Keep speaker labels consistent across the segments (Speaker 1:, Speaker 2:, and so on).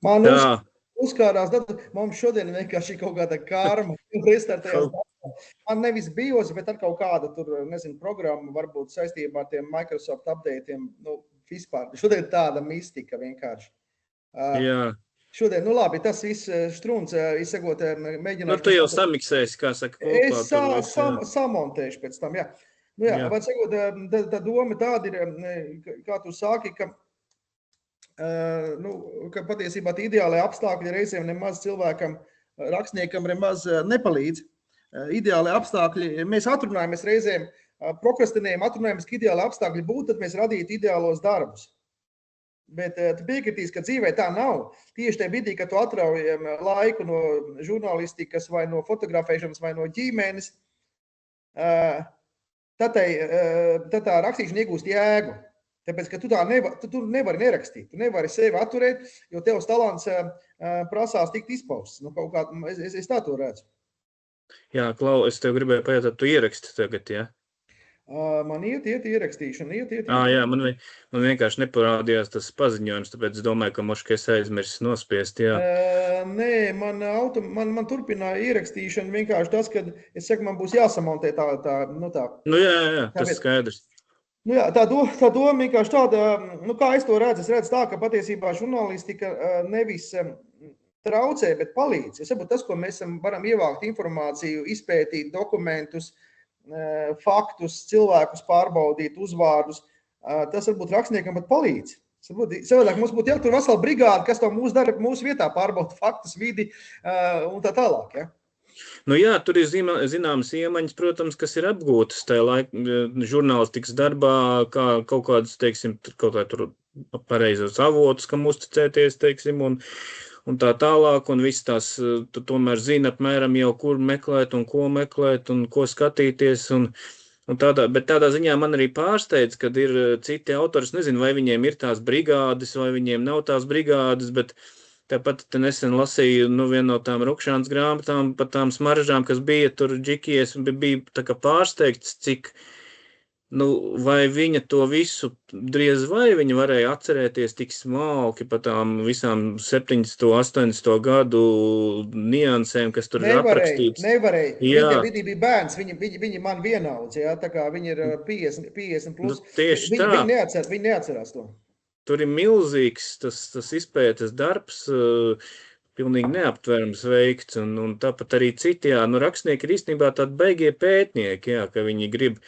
Speaker 1: Man
Speaker 2: Tā.
Speaker 1: uzkārās, mums šodien vienkārši kaut kāda karma, restartējās. Man nevis bijos, bet ar kaut kāda tur, nezinu, programma, varbūt saistībā ar tiem Microsoft updateiem, nu, vispār. Šodien tāda mistika vienkārši.
Speaker 2: Jā.
Speaker 1: Šodien, nu labi, tas viss Štruns, izsakot, mēģināšu.
Speaker 2: Nu, tu jau samiksēsi, kā saka, kopā.
Speaker 1: Es samontēšu pēc tam, jā. Nu jā, var sakot, tā doma tāda ir, kā tu sāki, ka ka patiesībā ideālai apstākļi reizēm nemaz cilvēkam, rakstniekam nemaz nepalīdz. Ideāli apstākļi, mēs atrunājamies reizēm, prokrastinējam, atrunājamies, ka ideāli apstākļi būtu, tad mēs radītu ideālos darbus. Bet tu piekritīs, ka dzīvē tā nav. Tieši tajā brīdī, kad tu atrauj laiku no žurnālistikas vai no fotografēšanas vai no ģimenes, tad tā rakstīšana iegūst jēgu. Tāpēc, ka tu nevari nerakstīt, tu nevari sevi atturēt, jo tevs talants prasās tikt izpausts. Nu, kaut kā, es tā to redzu.
Speaker 2: Jā, Klau, es tev gribēju pajautāt, tu ieraksti tagad, jā?
Speaker 1: Man iet ierakstīšana,
Speaker 2: Jā, man vienkārši neparādījās tas paziņojums, tāpēc es domāju, ka moškai es aizmirsis nospiest, jā.
Speaker 1: Nē, man turpināja ierakstīšana vienkārši tas, kad es saku, man būs jāsamontē tā.
Speaker 2: Nu jā, tas skaidrs.
Speaker 1: Nu jā, tā doma vienkārši tāda, nu kā es to redzu, tā, ka patiesībā žurnālistika nevis traucē, bet palīdz. Es saprotu, tas, ko mēs varam ievākt informāciju, izpētīt dokumentus, faktus, cilvēkus pārbaudīt, uzvārdus, tas varbūt rakstniekam pat palīdz. Savādāk mums būtu jātur vesela brigāde, kas to mūsu dara mūsu vietā, pārbauda faktus, vidi un tā tālāk, ja?
Speaker 2: Nu jā, tur ir zināmas iemaņas, protams, kas ir apgūtas tajā laika žurnālistikas darbā, kā kaut kādas, teiksim, kaut kā tur pareizos avotus, kam uzticēties, teiksim, un tā tālāk, un viss tās, tu tomēr zini apmēram jau, kur meklēt un ko skatīties, bet tādā ziņā man arī pārsteidz, kad ir citi autori, es nezinu, vai viņiem ir tās brigādes, vai viņiem nav tās brigādes, bet tāpat te nesen lasīju, vienu no tām Rukšānas grāmatām, par tām smaržām, kas bija tur džikies, bija tā kā pārsteigts, cik, vai viņa to visu driez vai viņa varēja atcerēties tik smalki par tām visām 70. 80. gadu niansēm, kas tur ir aprakstīts.
Speaker 1: Nevarēja. Viņa vidī bija bērns, viņi man vienaudz, jā, tā kā viņi ir 50 plus.
Speaker 2: Tieši tā.
Speaker 1: Viņi neatcerās to.
Speaker 2: Tur ir milzīgs tas izpētes darbs, pilnīgi neaptverams veikts, un tāpat arī citi, jā, rakstnieki ir īstenībā tādi beigie pētnieki, jā, ka viņi grib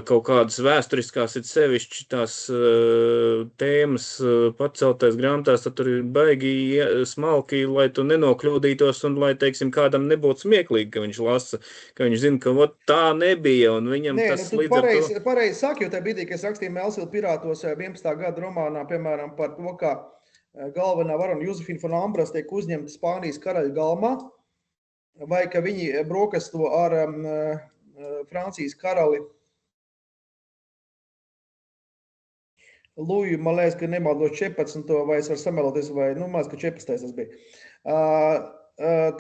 Speaker 2: kaut kādas vēsturiskās ir sevišķi tās tēmas paceltais grāmatās, tad tur ir baigi smalki, lai tu nenokļūdītos un lai, teiksim, kādam nebūtu smieklīgi, ka viņš lasa, ka viņš zina, ka tā nebija, un viņam tas līdz ar to...
Speaker 1: Pareizi saka, jo tā brīdī, kad es rakstīju Melsilu pirātos 11. gada romānā, piemēram, par to, kā galvenā varona Josefina von Ambras tiek uzņemta Spānijas karaļa galmā, vai ka viņi brokasto ar Francijas karali Luju, man liekas, ka nemaldos 14. vai es varu sameloties, vai, maz, ka 14. tas bija.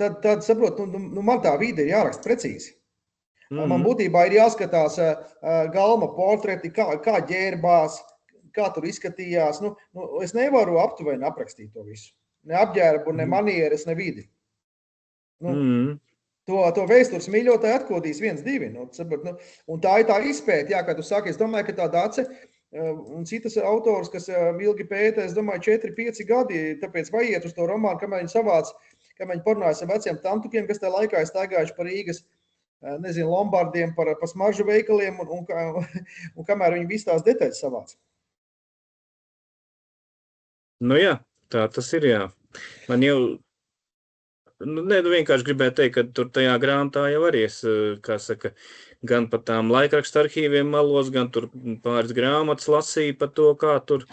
Speaker 1: Tad saprot, man tā vide ir jāraksta precīzi. Man būtībā ir jāskatās galma portreti, kā ģērbās, kā tur izskatījās. Es nevaru aptuveni aprakstīt to visu. Ne apģērbu, ne manieres, ne vidi. To vēstures mīļotāji atkodīs 1-2. Un tā ir tā izpēte, jā, kā tu saki. Es domāju, ka tā Dace un citas autors, kas ilgi pēta, es domāju, 4-5 gadi, tāpēc vaiet uz to romānu, kamēr viņi savāc, kamēr viņi parunājas ar veciem tantukiem, kas tajā laikā ir staigājuši par Rīgas, nezinu, lombardiem, par smaržu veikaliem, un kamēr viņi visu tās detaļas savāc.
Speaker 2: Nu jā, tā tas ir, jā. Man jau, vienkārši gribēju teikt, ka tur tajā grāmatā jau arī es, kā saka, gan par tām laikrakstu arhīviem malos, gan tur pāris grāmatas lasīju par to, kā tur,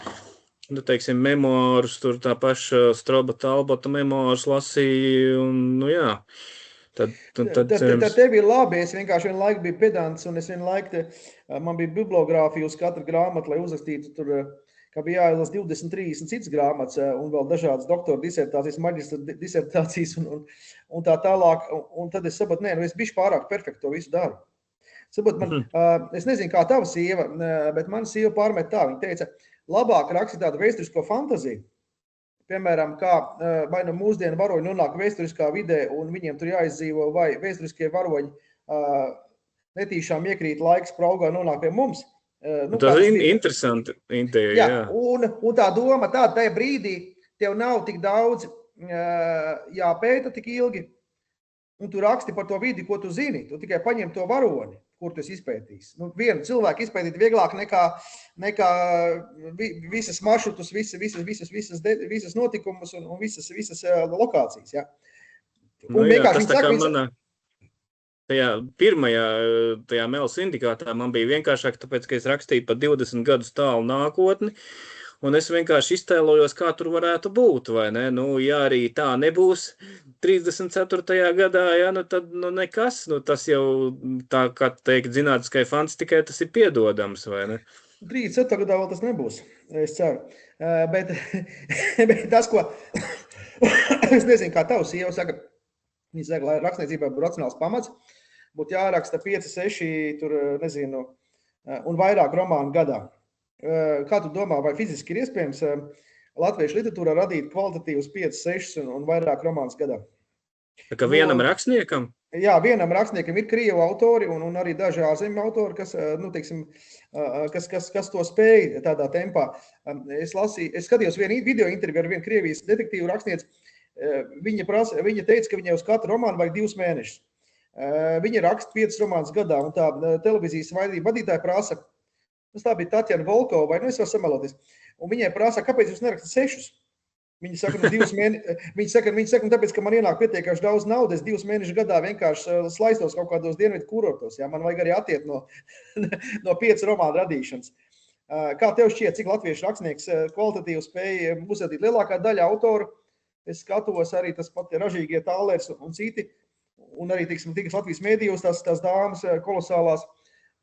Speaker 2: teiksim, memoārus, tur tā paša Stroba Talbota memoārus lasīju, un, jā. Tad
Speaker 1: tev ir labi, es vienkārši vienu laiku biju pedants, un es vienu laiku, man bija bibliogrāfija uz katru grāmatu, lai uzrakstītu tur, kā bija jāielās 20-30 citas grāmatas, un vēl dažādas doktora disertācijas, maģistra disertācijas, un tā tālāk, un tad es sapratu, es bišķi pārāk perfekti to visu daru. Saprot, es nezinu, kā tava sieva, bet mana sieva pārmet tā. Viņa teica, labāk rakstīt tādu vēsturisko fantaziju, piemēram, kā vai no mūsdienu varoņi nonāk vēsturiskā vidē un viņiem tur jāizdzīvo, vai vēsturiskie varoņi netīšām iekrīt laiks praugā nonāk pie mums.
Speaker 2: Tas ir interesanti ideja, jā.
Speaker 1: Un tā doma tāda, tajā brīdī tev nav tik daudz jāpēta tik ilgi, un tu raksti par to vidi, ko tu zini. Tu tikai paņem to varoni, kur tu esi izpētījis. Vienu cilvēku izpētīt vieglāk nekā visas maršrutus, visas notikumus un visas lokācijas. Ja?
Speaker 2: Tas tā kā manā tajā pirmajā Mela sindikātā man bija vienkāršāk, tāpēc, ka es rakstīju par 20 gadus tālu nākotni, un es vienkārši iztēlojos, kā tur varētu būt, vai ne? Ja arī tā nebūs 34. gadā, ja, tad nekas, tas jau tā, kā teikt, zinātniskai fantastikai tas ir piedodams, vai ne?
Speaker 1: 34. gadā vēl tas nebūs, es ceru. Bet tas, ko es nezinu, kā tavs sieva saka, viņa saka, lai rakstniecībā būtu racionāls pamats, būtu jāraksta 5, 6, tur, nezinu, un vairāk romānu gadā. Kā tu domā, vai fiziski ir iespējams latviešu literatūrā radīt kvalitatīvus 5, 6 un vairāk romānus gadā?
Speaker 2: Tā kā vienam rakstniekam?
Speaker 1: Jā, vienam rakstniekam ir krievu autori un arī daži ārzemju autori, kas, teiksim, kas to spēj tādā tempā. Es skatījos vienu video interviju ar vienu Krievijas detektīvu rakstnieci. Viņa teica, ka viņai uz katru romānu vajag 2 mēnešus. Viņa raksta 5 romānus gadā, un tā televīzijas vadītāja prasa, tā bija Tatjana Volkova, vai es varu sameloties, un viņai prasa, kāpēc jūs nerakstat 6? Viņa saka, 2 mēnešus, viņa saka, tāpēc, ka man ienāk pietiekami daudz naudas, 2 mēnešu gadā vienkārši slaistos kaut kādos dienvidu kurortos, ja? Man vajag arī attiet no 5 romānu radīšanas. Kā tev šķiet, cik latviešu rakstnieks kvalitatīvi spēja uzsētīt lielākā daļa autoru? Es skatos arī tas pat ražīgie Tālērs un citi, un arī, teiksim, tikas Latvijas mēdījos tās dāmas kolosālās,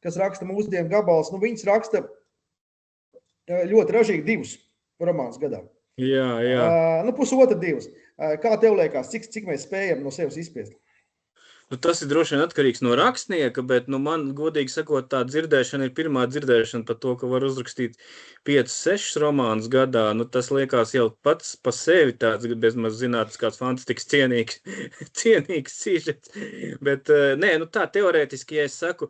Speaker 1: kas raksta mūsdienu gabals, viņas raksta ļoti ražīgi 2 romānus gadā.
Speaker 2: Jā.
Speaker 1: Pusotra 2. Kā tev liekas, cik mēs spējam no sevis izspiest?
Speaker 2: Tas ir droši vien atkarīgs no rakstnieka, bet man, godīgi sakot, tā dzirdēšana ir pirmā dzirdēšana par to, ka var uzrakstīt 5, 6 romānus gadā. Tas liekas jau pats pa sevi tāds, bezmaz zinātnes kāds fantastikas cienīgs sižets. Bet, tā teorētiski, ja es saku,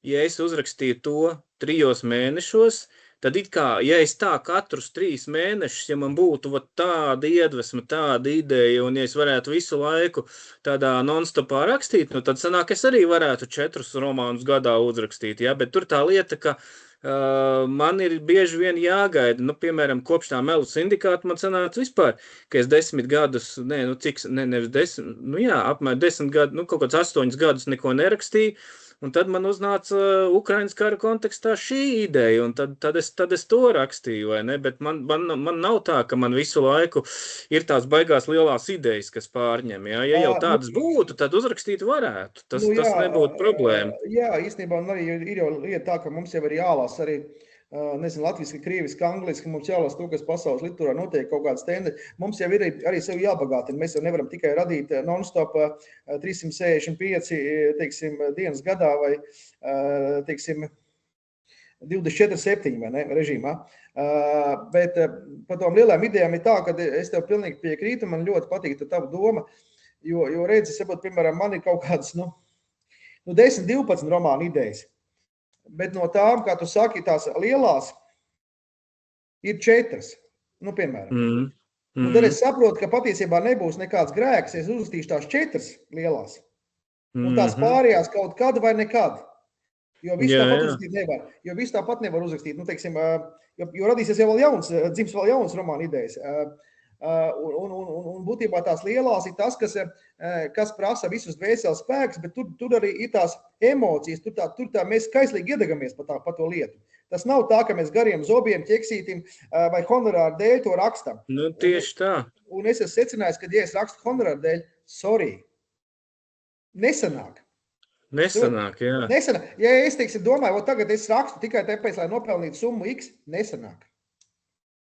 Speaker 2: ja es uzrakstīju to 3 mēnešos, tad it kā, ja es tā katrus 3 mēnešus, ja man būtu tāda iedvesma, tāda ideja, un ja es varētu visu laiku tādā non-stopā rakstīt, tad sanāk, es arī varētu 4 romānus gadā uzrakstīt, ja? Bet tur tā lieta, ka man ir bieži vien jāgaida, piemēram, kopš tā Melu sindikāta man sanāca vispār, ka es 10 gadus, nevis 10, apmēram 10 gadu, kaut kāds 8 gadus neko nerakstīju, un tad man uznāca Ukrainas kara kontekstā šī ideja, un tad es to rakstīju, vai ne? Bet man nav tā, ka man visu laiku ir tās baigās lielās idejas, kas pārņem. Ja jau tādas būtu, tad uzrakstīt varētu. Tas nebūtu problēma.
Speaker 1: Jā, īstenībā arī ir jau lieta tā, ka mums jau ir jālasa arī, nezinu, latviski, krieviski, angliski, mums jālasa to, kas pasaules literatūrā notiek kaut kādas tendences. Mums jau ir arī sevi jābagātina. Mēs jau nevaram tikai radīt non-stop 365, teiksim, dienas gadā vai, teiksim, 24/7, vai ne, režīmā. Bet par tām lielām idejām ir tā, ka es tev pilnīgi piekrītu, man ļoti patīk tava doma, jo redzi, saprot, piemēram, man ir kaut kādas, 10, 12 romānu idejas. Bet no tām, kā tu saki, tās lielās ir 4, piemēram. Un tad es saprotu, ka patiesībā nebūs nekāds grēks, ja es uzrakstīšu tās 4 lielās. Un tās pārējās kaut kad vai nekad. Jo visu tāpat uzrakstīt nevar. Jo visu tāpat nevar uzrakstīt. Teiksim, jo radīsies jau vēl dzims vēl jauns romānu idejas. Un būtībā tās lielās ir tas, kas prasa visus dvēseles spēkus, bet tur arī ir tās emocijas, tur tā mēs kaislīgi iedegamies pa to lietu. Tas nav tā, ka mēs gariem zobiem, ķeksītim vai honorāru dēļ to rakstam.
Speaker 2: Tieši tā.
Speaker 1: Un es esmu secinājis, ka, ja es rakstu honorāru dēļ, sorry, nesanāk.
Speaker 2: Jā.
Speaker 1: Nesanāk. Ja es, teiksim, domāju, tagad es rakstu tikai tāpēc, lai nopelnītu summu X, nesanāk.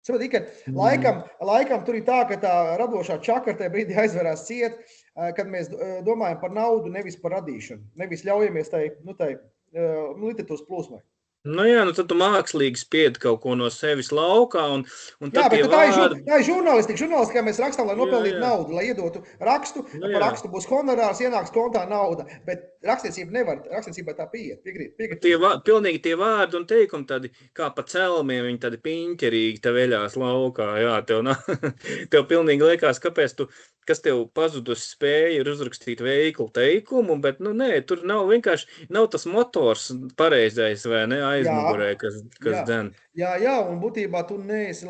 Speaker 1: Saproti, ka laikam tur ir tā, ka tā radošā čakra tajā brīdī aizverās ciet, kad mēs domājam par naudu, nevis par radīšanu. Nevis ļaujamies tai literatūras plūsmai.
Speaker 2: Nu jā, tad tu mākslīgi spied kaut ko no sevis laukā, un
Speaker 1: Jā,
Speaker 2: tad tie
Speaker 1: bet tā
Speaker 2: vārdi...
Speaker 1: ir žurnālistika. Žurnālistikā mēs rakstām, lai nopelnītu
Speaker 2: Jā.
Speaker 1: naudu, lai iedotu rakstu.
Speaker 2: Nu
Speaker 1: Par
Speaker 2: jā.
Speaker 1: rakstu būs honorārs, ienāks kontā nauda. Bet rakstniecība nevar, rakstniecībai tā pieiet. Piekrīt.
Speaker 2: Pilnīgi tie vārdi un teikumi tādi, kā pa celmiem, viņi tādi piņķerīgi te veļās laukā. Jā, tev pilnīgi liekas, kas tev pazudus spēja ir uzrakstīt veiklu teikumu, bet, nē, tur nav vienkārši, nav tas motors pareizais vai ne aizmugurē, kas dzen.
Speaker 1: Jā, un būtībā tu neesi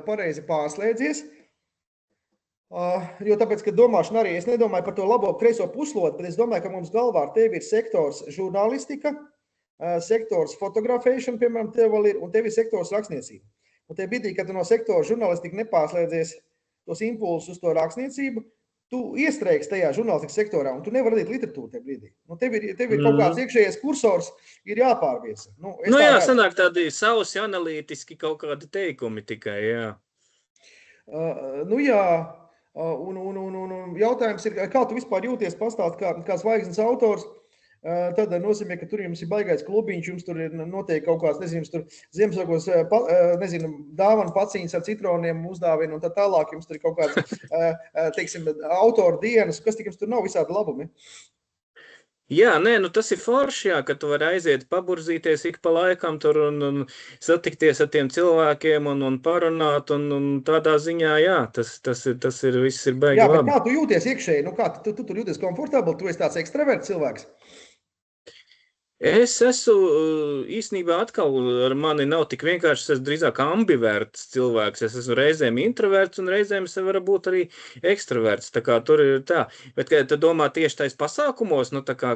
Speaker 1: pareizi pārslēdzies. Jo tāpēc, ka domāšana arī, es nedomāju par to labo kreiso puslotu, bet es domāju, ka mums galvā ar tevi ir sektors žurnālistika, sektors fotografēšana, piemēram, tev vēl ir, un tev ir sektors rakstniecība. Un te brīdī, kad tu no sektora žurnālistika nepārslēdzies tos impulsus uz to rakstniecību, tu iestrēgsi tajā žurnālistikas sektorā, un tu nevari radīt literatūru tajā brīdī. Tev ir kaut kāds iekšējais kursors, ir jāpārviesa.
Speaker 2: Jā, sanāk tādi sausi analītiski kaut kādi teikumi tikai, jā.
Speaker 1: Jā, un jautājums ir, kā tu vispār jūties pastāst kā zvaigznes autors, tad nozīmē, ka tur jums ir baigais klubiņš, jums tur ir noteikti kaut kāds, nezinu, tur Ziemassvētkos, nezinu, dāvana paciņas ar citroniem uzdāvina un tā tālāk, jums tur ir kaut kāds, teiksim, autoru dienas, kas tik jums tur nav visādi labumi?
Speaker 2: Jā, nē, tas ir forši, jā, ka tu vari aiziet paburzīties ik pa laikam tur un satikties ar tiem cilvēkiem un parunāt un tādā ziņā, jā, tas ir viss ir baigi labi.
Speaker 1: Jā, bet kā tu jūties iekšēji? Kā tu tur jūties komfortabli? Tu esi tāds ekstraverts cilvēks?
Speaker 2: Es esmu īstenībā atkal ar mani nav tik vienkārši, es esmu drīzāk ambiverts cilvēks. Es esmu reizēm introverts un reizēm es varu būt arī ekstraverts. Tā kā tur ir tā. Bet, kad tu domā tieši tais pasākumos, kā...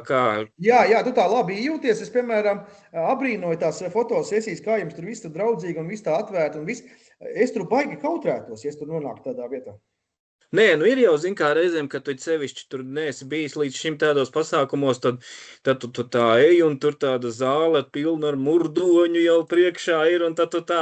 Speaker 1: Jā, tu tā labi jūties. Es, piemēram, abrīnoju tās fotosesijas, kā jums tur viss tur draudzīgi un viss tā atvērti un viss. Es tur baigi kautrētos, ja es tur nonāku tādā vietā.
Speaker 2: Nē, ir jau, zin kā, reizēm, kad tu sevišķi tur neesi bijis līdz šim tādos pasākumos, tad tu tā ej un tur tāda zāle pilna ar murdoņu jau priekšā ir, un tad tu tā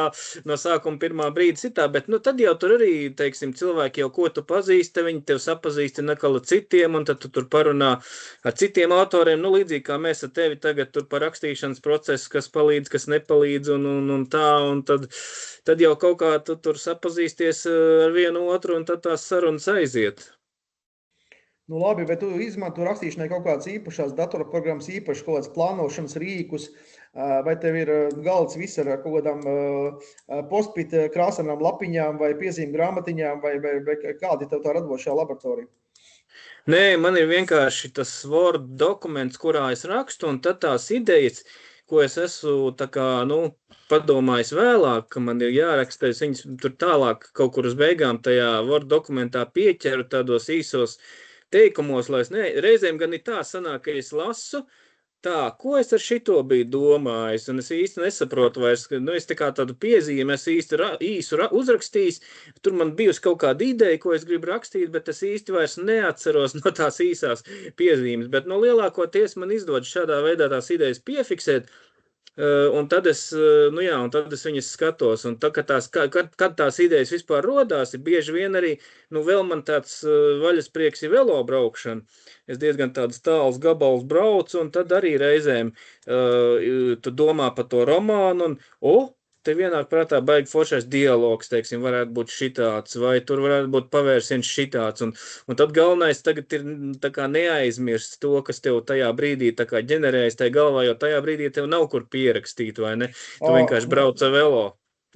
Speaker 2: no sākuma pirmā brīdis ir tā, bet tad jau tur arī, teiksim, cilvēki jau ko tu pazīsti, viņi tev sapazīstina ar citiem, un tad tu tur parunā ar citiem autoriem, līdzīgi kā mēs ar tevi tagad tur par rakstīšanas procesu, kas palīdz, kas nepalīdz, un tā, un tad jau kaut kā tu tur sapazīsties ar vienu otru, un tad tās sarunas aiziet.
Speaker 1: Labi, bet tu izmanto rakstīšanai kaut kādas īpašās datorprogrammas, īpaši kaut kādas plānošanas rīkus, vai tev ir galds viss ar kaut kādām postpit krāsanām lapiņām vai piezīmju grāmatiņām, vai kādi tev tā radošā laboratorija?
Speaker 2: Nē, man ir vienkārši tas Word dokuments, kurā es rakstu, un tad tās idejas, ko es esmu padomājis vēlāk, ka man ir jāraksta, es viņas tur tālāk kaut kur uz beigām tajā Word dokumentā pieķeru tādos īsos teikumos, lai es reizēm gan ir tā sanāk, ka es lasu, ko es ar šito biju domājis, un es īsti nesaprotu vairs, ka, es tā kā tādu piezīmi, es īsu uzrakstījis, tur man bijusi kaut kāda ideja, ko es gribu rakstīt, bet es īsti vairs neatceros no tās īsās piezīmes, bet lielākoties man izdodas šādā veidā tās idejas piefiksēt, un tad es viņas skatos, un kad tās idejas vispār rodās, ir bieži vien arī, vēl man tāds vaļasprieks ir velo braukšana. Es diezgan tāds tāls gabals braucu, un tad arī reizēm tu domā par to romānu, un te vienāk prātā baigi foršais dialogs, teiksim, varētu būt šitāds, vai tur varētu būt pavērsiens šitāds, un tad galvenais tagad ir tā kā neaizmirst to, kas tev tajā brīdī tā kā ģenerējas tajā galvā, jo tajā brīdī tev nav kur pierakstīt, vai ne? Tu vienkārši brauc ar velo.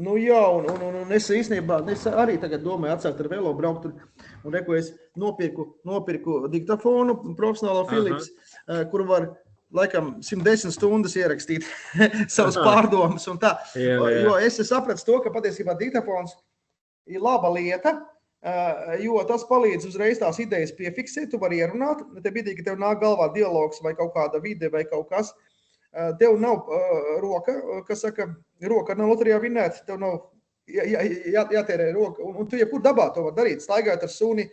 Speaker 1: Jā, un es īstenībā, es arī tagad domāju atsākt ar velo braukt, un reku es nopirku diktafonu, profesionālo Philips, kur var laikam 110 stundas ierakstīt savus pārdomas un tā. Jo es sapratu to, ka patiesībā diktafons ir laba lieta, jo tas palīdz uzreiz tās idejas piefiksēt, tu vari ierunāt, te brīdī, ka tev nāk galvā dialogs vai kaut kāda vide vai kaut kas, tev nav roka, kas saka, roka nav loterijā vinēta, tev nav jātērē roka, un tu jebkur dabā to var darīt, staigājot ar suni,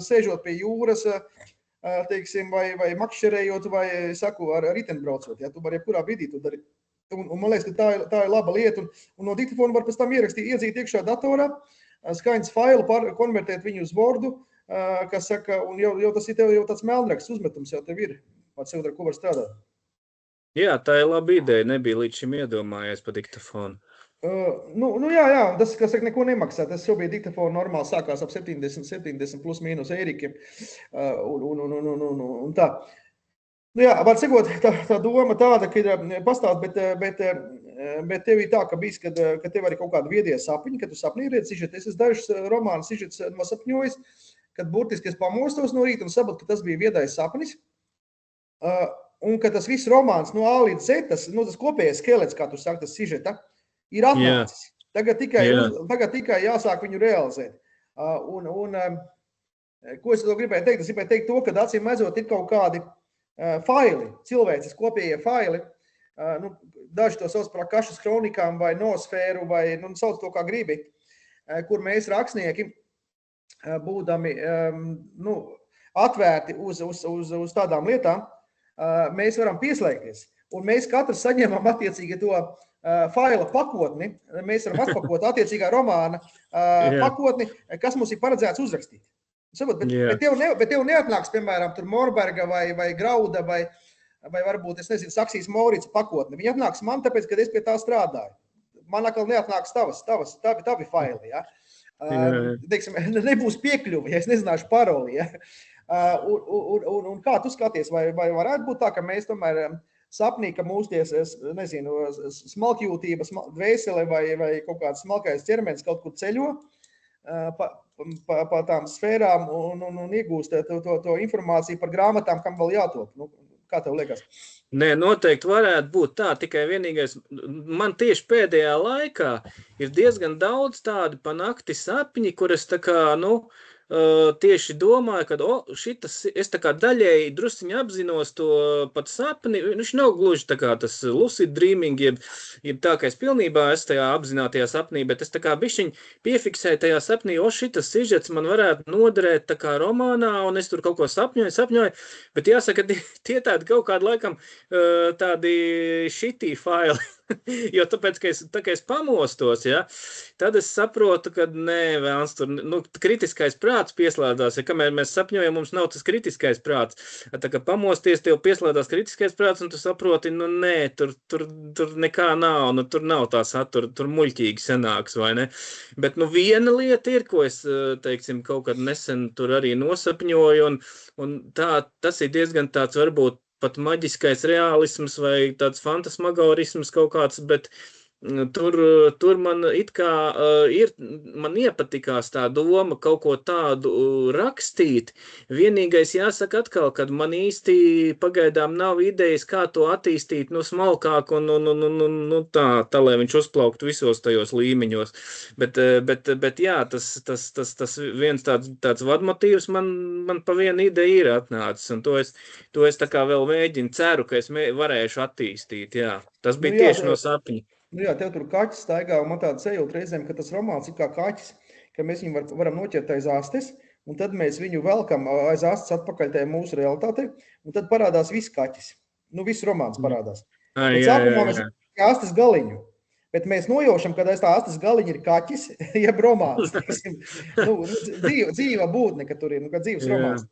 Speaker 1: sēžot pie jūras, teiksim, vai makšķerējot, vai, saku, ar ritenbraucot, ja tu vari jebkurā brīdī to darīt. Un man liekas, ka tā ir laba lieta, un no diktafona var pēc tam iedzīt iekšā datorā, skaņas failu, konvertēt viņu uz Wordu, kas saka, un jau tas ir tev jau tāds melnraksts uzmetums, jau tev ir, pats sev ar ko var strādāt.
Speaker 2: Jā, tā ir laba ideja. Nebija līdz šim iedomājies par diktafonu.
Speaker 1: Jā, un tas, kas saka, neko nemaksā. Tas šobrīd diktafonu normāli sākās ap 70 plus mīnus eirikiem. Un tā. Jā, var sakot, tā doma tāda, ka ir pastāst, bet tev ir tā, ka bijis, kad tev arī kaut kāda viedie sapņi, kad tu sapnī redzi sižetes. Es dažus romānu sižetes nosapņojis, kad burtiski es pamostos no rīta un sapratu, ka tas bija viedais sapnis. Un ka tas viss romāns no A līdz Z, tas kopējais skelets, kā tu saki, tas sižeta, ir atnācis. Tagad tikai jāsāk viņu realizēt. Ko es gribēju teikt? Es gribēju teikt to, ka acīm redzot ir kaut kādi faili, cilvēces kopējie faili. Daži to sauc par Akašas kronikām vai nosfēru, vai sauc to kā gribi, kur mēs rakstnieki, būdami atvērti uz tādām lietām, mēs varam pieslēgties. Un mēs katrs saņemam attiecīgi to faila pakotni, mēs varam atpakot attiecīgā romāna pakotni, kas mums ir paredzēts uzrakstīt. Bet tev neatnāks, piemēram, tur Morberga vai Grauda vai varbūt, es nezinu, Saksijas Maurica pakotni. Viņi atnāks man, tāpēc, kad es pie tā strādāju. Man atkal neatnāks tavi faili, ja? Teiksim, nebūs piekļuvi, ja es nezināšu paroli, ja? Un kā tu skaties, vai varētu būt tā, ka mēs tomēr sapnī, ka mūsties, nezinu, smalkjūtība, dvēsele vai kaut kāds smalkais ķermenis kaut kur ceļo pa tām sfērām un iegūst to informāciju par grāmatām, kam vēl jātop. Kā tev liekas?
Speaker 2: Nē, noteikti varētu būt tā, tikai vienīgais, man tieši pēdējā laikā ir diezgan daudz tādi pa nakti sapņi, kur es tā kā, tieši domāju, ka es tā kā daļēji drusciņi apzinos to pat sapni, viņš nav gluži tā kā tas lucid dreaming, jeb tā, ka es pilnībā esmu tajā apzinātajā sapnī, bet es tā kā bišķiņ piefiksēju tajā sapnī, šitas sižets man varētu noderēt tā kā romānā, un es tur kaut ko sapņoju, bet jāsaka, tie tādi kaut kādi laikam tādi shitty faili. Jo tāpēc, ka es pamostos, ja, tad es saprotu, ka nē, vēlns tur, kritiskais prāts pieslēdās, ja kamēr mēs sapņojam, mums nav tas kritiskais prāts. Tā kā pamosties, tev pieslēdās kritiskais prāts, un tu saproti, nē, tur nekā nav, tur nav tā satura, tur muļķīgi sanāks, vai ne? Bet, viena lieta ir, ko es, teiksim, kaut kad nesen tur arī nosapņoju, un tas ir diezgan tāds varbūt pat maģiskais reālisms vai tāds fantasmagorisms kaut kāds, bet tur man it kā man iepatikās tā doma kaut ko tādu rakstīt. Vienīgais jāsaka atkal, kad man īsti pagaidām nav idejas, kā to attīstīt, smalkāk un tā, lai viņš uzplauktu visos tajos līmeņos. Bet jā, tas viens tāds vadmotīvs man pa vienu ideju ir atnācis, un to es tā kā vēl ceru, ka es varēšu attīstīt, jā. Tas bija tieši no sapņa.
Speaker 1: Jā, tev tur kaķis staigā, un man tāda sajūta reizēm, ka tas romāns ir kā kaķis, ka mēs viņu varam noķert aiz astes, un tad mēs viņu velkam aiz astes atpakaļ tajā mūsu realitātei, un tad parādās viss kaķis. Viss romāns parādās. Sākumā mēs astes galiņu, bet mēs nojaušam, kad aiz tā astes galiņa ir kaķis, jeb romāns. Dzīva būtne, ka tur ir, kad dzīves romāns.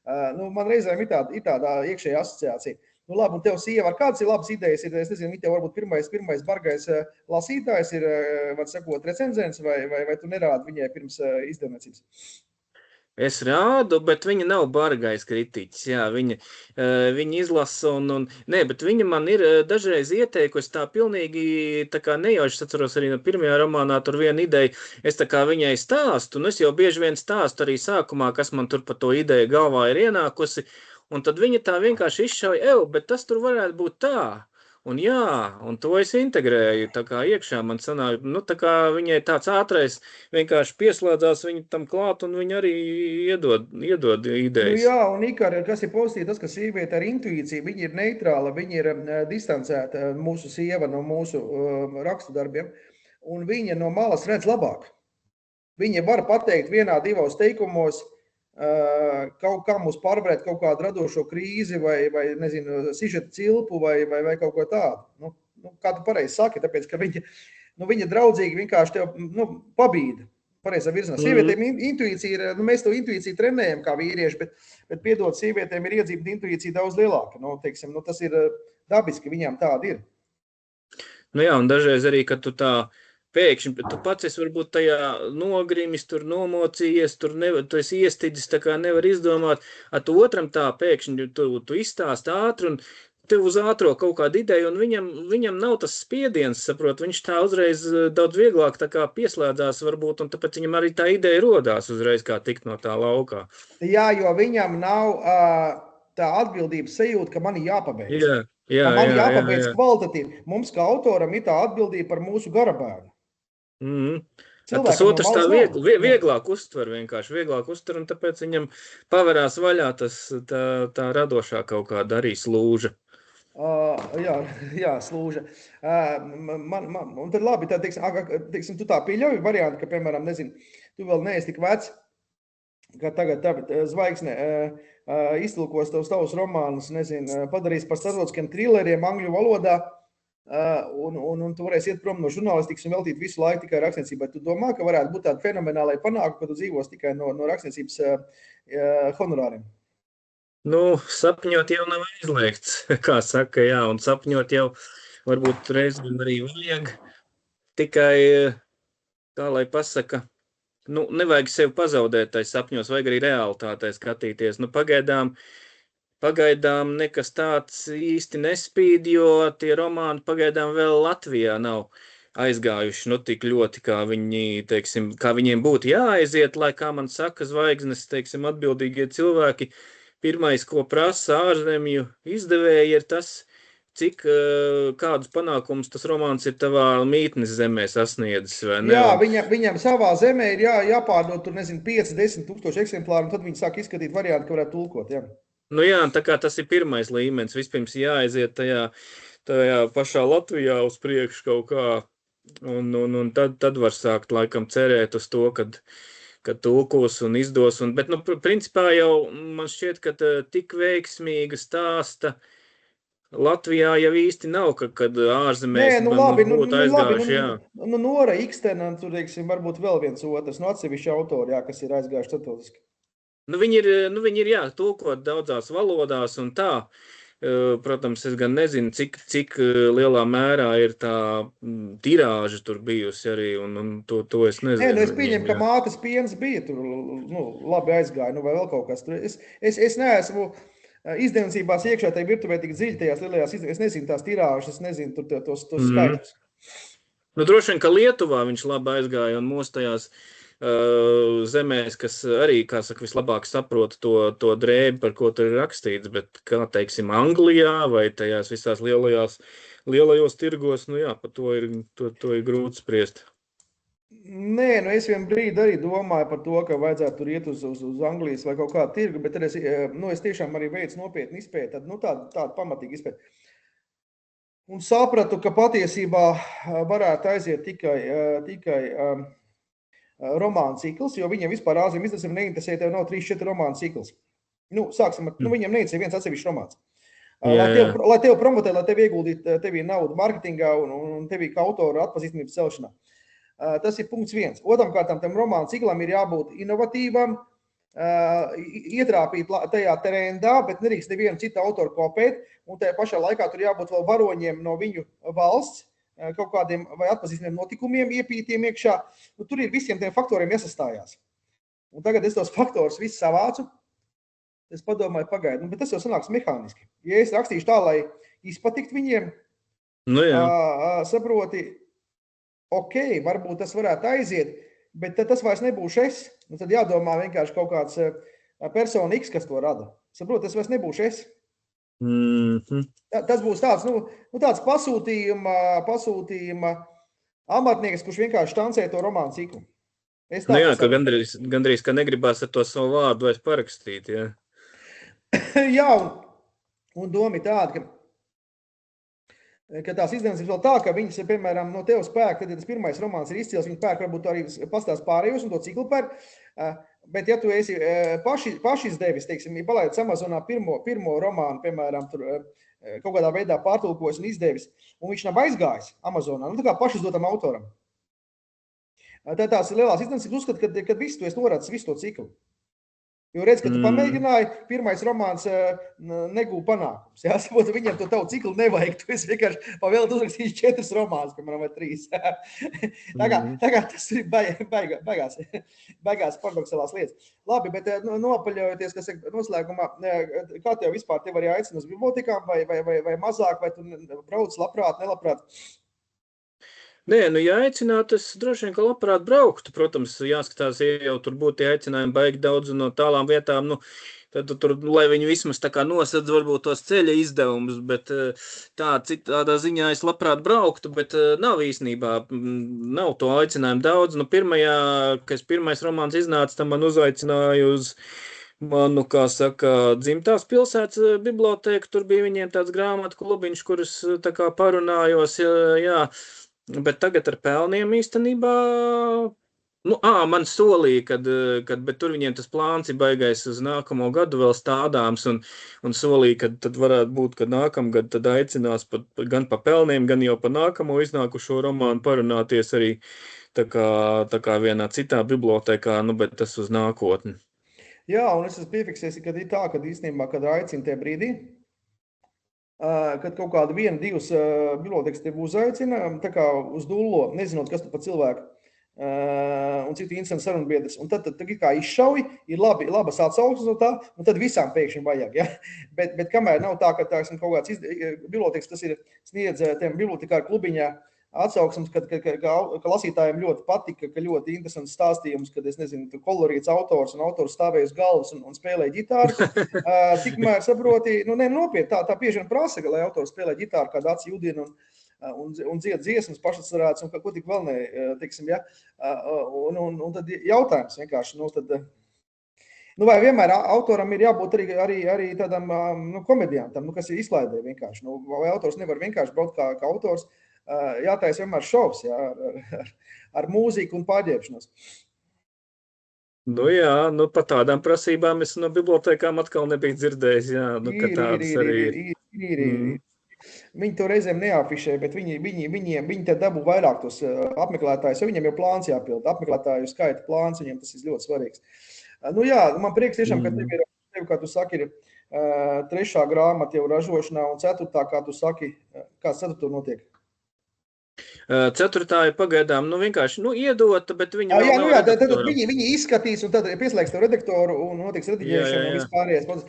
Speaker 1: Man reizēm ir tāda iekšēja asociācija. Labi, un tev sieva, ar kādas ir labas idejas? Es nezinu, tev varbūt pirmais bargais lasītājs ir, var sakot, recenzents, vai tu nerādi viņai pirms izdevniecības?
Speaker 2: Es rādu, bet viņa nav bargais kritiķis, jā, viņa izlasa nē, bet viņa man ir dažreiz ieteikusi tā pilnīgi, tā kā nejauši atceros arī no pirmajā romānā tur viena ideja, es tā kā viņai stāstu, un es jau bieži vien stāstu arī sākumā, kas man tur par to ideju galvā ir ienākusi, un tad viņa tā vienkārši izšauja, bet tas tur varētu būt tā. Un jā, un to es integrēju, tā kā iekšā man sanāk, tā kā viņai tāds ātrais vienkārši pieslēdzās viņu tam klāt, un viņa arī iedod idejas.
Speaker 1: Jā, un Ikari, kas ir pozitīvi, tas, ka sieviete ar intuīciju, viņa ir neitrāla, viņa ir distancēta, mūsu sieva no mūsu rakstu darbiem, un viņa no malas redz labāk. Viņa var pateikt vienā, divos teikumos, kaut kā mums pārvarēt kaut kādu radošo krīzi vai nezinu, sižeta cilpu vai kaut ko tādu. Kā tu pareizi saki, tāpēc, ka viņa draudzīgi vienkārši tev pabīda pareizā virzienā. Sievietēm intuīcija ir, mēs to intuīciju trenējam kā vīrieši, bet piedod, sievietēm ir iedzīta intuīcija daudz lielāka. Teiksim, tas ir dabiski viņām tāda ir.
Speaker 2: Nu jā, un dažreiz arī, kad tu tā pēkšņi, tu pats esi varbūt tajā nogrimis, tur nomocījies, tu esi iestidzis, tā kā nevar izdomāt, tu otram tā pēkšņi tu izstāst ātri un tev uz ātro kaut kādu ideju, un viņam nav tas spiediens, saprot, viņš tā uzreiz daudz vieglāk tā kā pieslēdzās varbūt, un tāpēc viņam arī tā ideja rodās uzreiz, kā tikt no tā laukā.
Speaker 1: Jā, jo viņam nav tā atbildības sajūta, ka man ir jāpabeidz.
Speaker 2: Jā,
Speaker 1: ka man jāpabeidz kvalitatīvi. Mums kā autoram ir tā atbildība par mūsu garabēgu.
Speaker 2: Tas otrs tā vieglāk uztver vienkārši, un tāpēc viņam paverās vaļā tā radošā kaut kāda arī slūža.
Speaker 1: Jā, slūža. Un tad labi, tā, teiksim, tu tā pieļauj variantu, ka, piemēram, nezinu, tu vēl neesi tik vecs, ka tagad zvaigzne iztulkos tavus romānus, nezinu, padarīs par starptautiskiem trileriem angļu valodā, un tu varēsi iet prom no žurnālistikas un veltīt visu laiku tikai rakstniecībai. Tu domā, ka varētu būt tāda fenomenālai panākuma, ka tu dzīvos tikai no rakstniecības honorāriem?
Speaker 2: Nu, sapņot jau nav aizliegts, kā saka, jā, un sapņot jau varbūt reizēm arī vajag, tikai, kā lai pasaka, nu, nevajag sevi pazaudēt tais sapņos, vajag arī realitātei skatīties. Nu, pagaidām nekas tāds īsti nespīd, jo tie romāni pagaidām vēl Latvijā nav aizgājuši, nu, tik ļoti, kā viņiem būtu jāaiziet, lai, kā man saka, zvaigznes, atbildīgie cilvēki, pirmais, ko prasa ārzemju izdevēji, ir tas, kādus panākumus tas romāns ir tavā mītnes zemē sasniedzis, vai ne?
Speaker 1: Jā, viņam savā zemē ir jāpārdod, tur, nezinu, 5-10 tūkstoši eksemplāru, un tad viņi sāk izskatīt variantu, ka varētu tulkot, jā.
Speaker 2: Nu jā, tā kā tas ir pirmais līmenis, vispirms jāaiziet tajā pašā Latvijā uz priekšu kaut kā, un tad var sākt laikam cerēt uz to, kad tulkos un izdos, bet, nu, principā jau man šķiet, ka tik veiksmīga stāsta Latvijā jau īsti nav, kad ārzemēs būtu aizgājuši, jā.
Speaker 1: Nu, Nora Ikstena, tur, teiksim, varbūt vēl viens otrs, no atsevišķi autori, jā, kas ir aizgājuši starptautiski.
Speaker 2: Nu, viņi ir, jā, tulkot daudzās valodās un tā. Protams, es gan nezinu, cik lielā mērā ir tā tirāža tur bijusi arī, un to es nezinu.
Speaker 1: Nu es pieņemu, ka Mātes piens bija tur, nu, labi aizgāja, nu, vai vēl kaut kas tur. Es neesmu izdevnicībās iekšā tajā virtuvē tik dziļi tajās lielajās izdevnicībās. Es nezinu tās tirāžas, es nezinu tos skaitļus.
Speaker 2: Nu, droši vien, ka Lietuvā viņš labi aizgāja un mūs tajās zemēs, kas arī, kā saka, vislabāk saprot to drēbi, par ko tur ir rakstīts, bet, kā teiksim, Anglijā vai tajās visās lielajos tirgos, nu jā, par to ir grūti spriest.
Speaker 1: Nē, nu es vien brīdi arī domāju par to, ka vajadzētu tur iet uz Anglijas vai kaut kādu tirgu, bet tad es tiešām arī veicu nopietni izpēti, tad, nu, tādu pamatīgi izpēti. Un sapratu, ka patiesībā varētu aiziet tikai romānu cikls, jo viņiem vispār ārzemju izdevējiem neinteresē, tev nav 3-4 romānu cikls. Nu, sāksim ar, viņiem neinteresē viens atsevišķs romāns. Lai tev promotē, lai tev ieguldīt tevī naudu marketingā un tevī kā autoru atpazīstamības celšanā. Tas ir punkts 1. Otrkārt, tam romānu ciklam ir jābūt inovatīvam, ietrāpīt tajā trendā, bet nedrīkst nevienu citu autoru kopēt, un tajā pašā laikā tur jābūt vēl varoņiem no viņu valsts, kaut kādiem vai atpazīstamiem notikumiem iepītiem iekšā. Nu, tur ir visiem tiem faktoriem jāsastājās. Un tagad es tos faktorus visus savācu. Es padomāju, pagaidu, bet tas jau sanāks mehāniski. Ja es rakstīšu tā, lai izpatikt viņiem, saproti, ok, varbūt tas varētu aiziet, bet tad tas vairs nebūšu es. Nu, tad jādomā vienkārši kaut kāds persona X, kas to rada. Saproti, tas vairs nebūšu es. Tas būs tāds, tāds pasūtījuma amatnieks, kurš vienkārši štancē to romānu ciklu.
Speaker 2: Nu jā, ka gandrīz, ka negribās ar to savu vārdu vairs parakstīt, jā.
Speaker 1: Jā, un doma ir tāda, ka tās izdevums ir vēl tā, ka viņas, piemēram, no tev spēka, tad, ja tas pirmais romāns ir izcils, viņi pērk varbūt arī pastāst pārējos un to ciklu pērk. Bet, ja tu esi pašizdevis, teiksim, ja palaidis Amazonā pirmo romānu, piemēram, tur kaut kādā veidā pārtulkojis un izdevis, un viņš nav aizgājis Amazonā, nu tā kā pašizdotam autoram. Tad tās lielās izdevums uzskata, ka visu tu esi norādis visu to ciklu. Jo redz, ka tu pamēģināji, pirmais romāns negūja panākums. Jā, saprot, viņam to tavu ciklu nevajag. Tu esi vienkārši pavēlēt uzrakstījis 4 romānus, piemēram, vai 3. Tā kā tas ir baigās paradoxālās lietas. Labi, bet nopaļojoties, kas ir noslēgumā, kā tev vispār tev arī aicina uz bibliotekām vai mazāk, vai tu brauc labprāt, nelabprāt?
Speaker 2: Nē, ja aicinātu, es droši vien, ka labprāt brauktu. Protams, jāskatās, ja jau tur būtu aicinājumi baigi daudz no tālām vietām, tad tur, lai viņi vismaz tā kā nosedz varbūt tos ceļa izdevumus, bet tādā ziņā es labprāt brauktu, bet nav īstenībā, nav to aicinājumu daudz. Pirmais romāns iznāca, tam man uzaicināja uz manu, kā saka, dzimtās pilsētas bibliotēku. Tur bija viņiem tāds grāmatu klubiņš, kurus tā kā parunājos, jā. Bet tagad ar pelniem īstenībā, man solīja, bet tur viņiem tas plāns ir baigais uz nākamo gadu vēl stādāms un solīja, ka tad varētu būt, ka nākamgad tad aicinās gan pa pelniem, gan jau pa nākamo iznākušo romānu parunāties arī tā kā vienā citā bibliotēkā, bet tas uz nākotni.
Speaker 1: Jā, un es esmu piefiksējis, ka ir tā, ka īstenībā, kad aicina tie brīdī, kad kaut kāda 1-2 bibliotekas tev uzaicina, tā kā uz dullo, nezinot, kas tu pa cilvēku, un citu interesantu sarunbiedrs. Un tad kā izšauj, ir labas atsauksmes no tā, un tad visām pēkšņi vajag. Ja? Bet kamēr nav tā, ka kaut kāds bibliotekas, kas ir sniedz tiem bibliotekāru klubiņā, atsauksmes, ka lasītājiem ļoti patika, ka ļoti interesants stāstījums, kad, es nezinu, kolorīts autors un autors stāvēja uz galvas un spēlēja ģitāru. Tikmēr saproti, nopietni, tā bieži vien prasa, lai autors spēlē ģitāru, kādu aci judina un dzied dziesmas pašatsarāts un ko tik vēl ne, teiksim, ja. Un tad jautājums vienkārši, vai vienmēr autoram ir jābūt arī tādam komediantam, kas ir izklaidē vienkārši. Vai autors nevar vienkārši braukt kā autors, jātaisa vienmēr šovs, jā, ar mūziku un pārģērbšanos.
Speaker 2: Jā, par tādām prasībām es no bibliotēkām atkal nebiju dzirdējis, jā, ka tādas arī ir.
Speaker 1: Viņi to reizēm neafišē, bet viņi te dabū vairāk tos apmeklētājus, jo viņiem jau plāns jāpild, apmeklētāju skaita plāns, viņiem tas ir ļoti svarīgs. Jā, man prieks tiešām, ka tev, kā tu saki, ir 3. grāmata jau ražošanā un 4. kā tu saki, kāds 4. notiek?
Speaker 2: 4. ir pagaidām, vienkārši, iedota, bet viņi vēl
Speaker 1: nav redaktoram. Tad viņi izskatīs un tad pieslēgs tev redaktoru un notiks rediģēšana un vispārējais. Tad,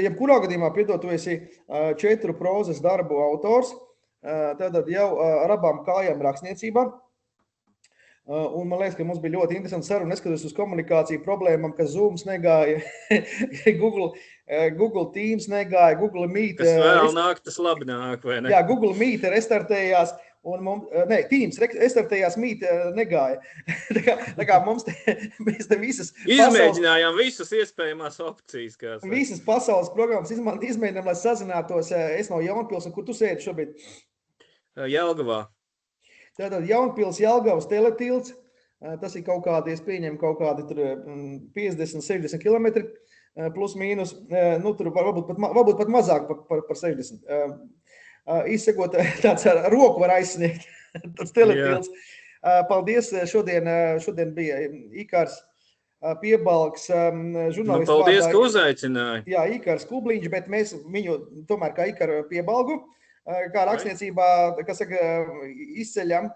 Speaker 1: jebkurā gadījumā, piedod, tu esi 4 prozas darbu autors, tad jau ar abām kājām rakstniecībā. Un man liekas, ka mums bija ļoti interesanti saruna, neskatoties uz komunikāciju problēmām, ka Zooms negāja, Google Teams negāja, Google Meet.
Speaker 2: Kas vēl nāk, tas labi nāk, vai ne?
Speaker 1: Jā, Google Meet restartējās. Teams restartējās, Meet negāja. Tā kā mēs te visas
Speaker 2: izmēģinājām visas iespējamās opcijas.
Speaker 1: Visas pasaules programmas izmēģinām, lai sazinātos. Es no Jaunpils, un kur tu sēdi šobrīd?
Speaker 2: Jelgavā.
Speaker 1: Tātad Jaunpils, Jelgavas teletilts. Tas ir kaut kādi, es pieņemu, kaut kādi 50-60 kilometri plus mīnus. Tur varbūt pat mazāk par 60. Izsekot, tāds ar roku var aizsniegt, tāds teletils. Paldies, šodien bija Ikars Piebalgs, žurnālists.
Speaker 2: Paldies, ka uzaicināji.
Speaker 1: Jā, Ikars Kubliņš, bet mēs viņu tomēr kā Ikaru Piebalgu, kā rakstniecībā, kas saka, izceļam